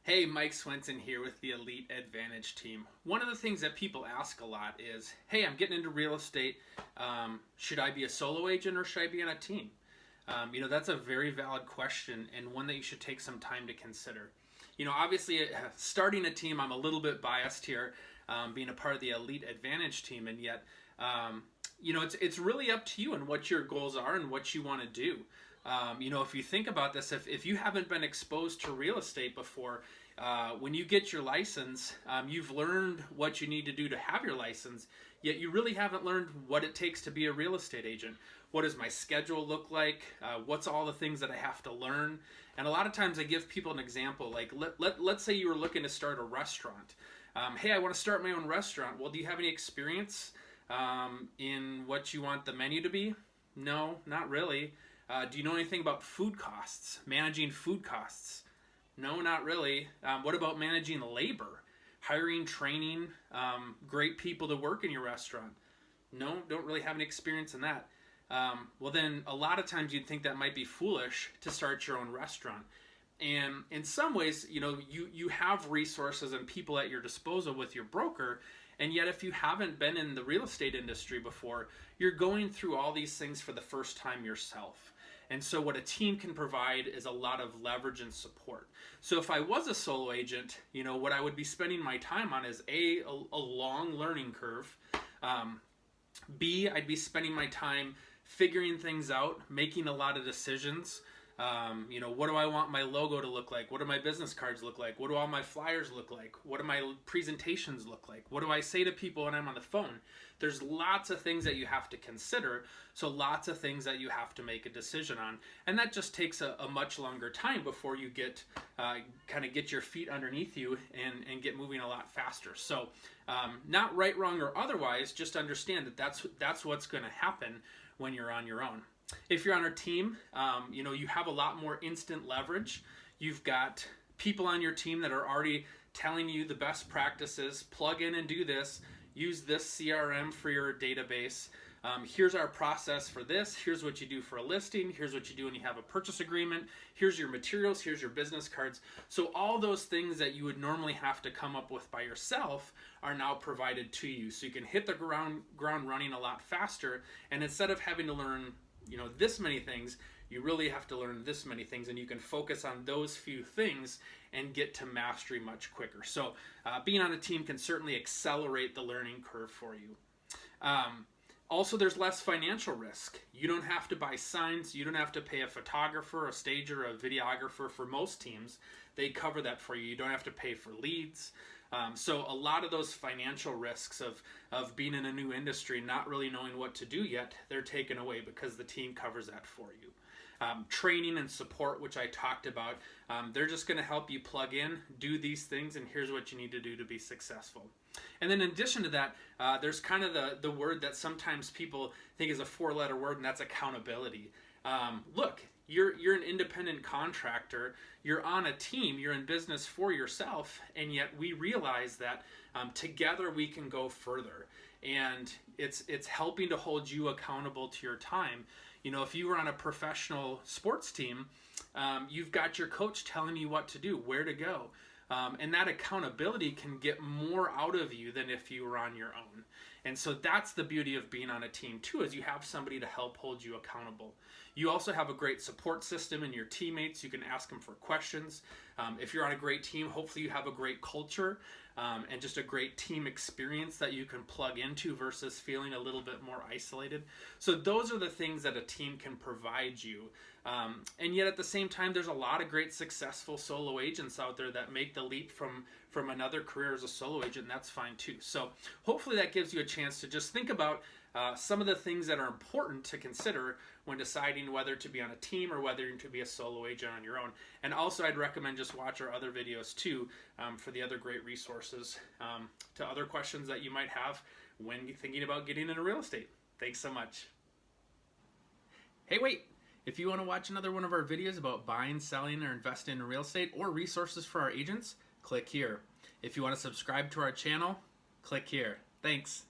Hey, Mike Swenson here with the Elite Advantage team. One of the things that people ask a lot is, hey, I'm getting into real estate. Should I be a solo agent or should I be on a team? That's a very valid question and one that you should take some time to consider. Obviously, starting a team, I'm a little bit biased here, being a part of the Elite Advantage team, and yet, it's really up to you and what your goals are and what you want to do. If you think about this, if you haven't been exposed to real estate before, when you get your license, you've learned what you need to do to have your license, yet you really haven't learned what it takes to be a real estate agent. What does my schedule look like? What's all the things that I have to learn? And a lot of times I give people an example, like let's say you were looking to start a restaurant. Hey, I want to start my own restaurant. Well, do you have any experience in what you want the menu to be? No, not really. Do you know anything about food costs, managing food costs? No, not really. What about managing labor, hiring, training, great people to work in your restaurant? No, don't really have any experience in that. Well, then a lot of times you'd think that might be foolish to start your own restaurant. And in some ways, you have resources and people at your disposal with your broker. And yet, if you haven't been in the real estate industry before, you're going through all these things for the first time yourself. And so what a team can provide is a lot of leverage and support. So if I was a solo agent, what I would be spending my time on is a long learning curve. B, I'd be spending my time figuring things out, making a lot of decisions. What do I want my logo to look like? What do my business cards look like? What do all my flyers look like? What do my presentations look like? What do I say to people when I'm on the phone? There's lots of things that you have to consider, so lots of things that you have to make a decision on. And that just takes a much longer time before you get get your feet underneath you and get moving a lot faster. So not right, wrong, or otherwise, just understand that that's what's going to happen when you're on your own. If you're on our team, you have a lot more instant leverage. You've got people on your team that are already telling you the best practices. Plug in and do this. Use this CRM for your database. Here's our process for this. Here's what you do for a listing. Here's what you do when you have a purchase agreement. Here's your materials. Here's your business cards. So all those things that you would normally have to come up with by yourself are now provided to you. So you can hit the ground running a lot faster. And instead of having to learn this many things, you really have to learn this many things, and you can focus on those few things and get to mastery much quicker. So being on a team can certainly accelerate the learning curve for you. Also, there's less financial risk. You don't have to buy signs. You don't have to pay a photographer, a stager, a videographer. For most teams, they cover that for you. You don't have to pay for leads. So a lot of those financial risks of being in a new industry, not really knowing what to do yet, they're taken away because the team covers that for you. Training and support, which I talked about, they're just going to help you plug in, do these things, and here's what you need to do to be successful. And then in addition to that, there's kind of the word that sometimes people think is a four-letter word, and that's accountability. Look, you're an independent contractor, you're on a team, you're in business for yourself, and yet we realize that together we can go further. And it's helping to hold you accountable to your time. If you were on a professional sports team, you've got your coach telling you what to do, where to go. And that accountability can get more out of you than if you were on your own. And so that's the beauty of being on a team too, is you have somebody to help hold you accountable. You also have a great support system in your teammates. You can ask them for questions. If you're on a great team, hopefully you have a great culture and just a great team experience that you can plug into versus feeling a little bit more isolated. So those are the things that a team can provide you. And yet at the same time, there's a lot of great successful solo agents out there that make the leap from another career as a solo agent, and that's fine too. So hopefully that gives you a chance to just think about some of the things that are important to consider when deciding whether to be on a team or whether to be a solo agent on your own. And also I'd recommend just watch our other videos too for the other great resources to other questions that you might have when thinking about getting into real estate. Thanks so much. Hey, wait! If you want to watch another one of our videos about buying, selling, or investing in real estate or resources for our agents, click here. If you want to subscribe to our channel, click here. Thanks.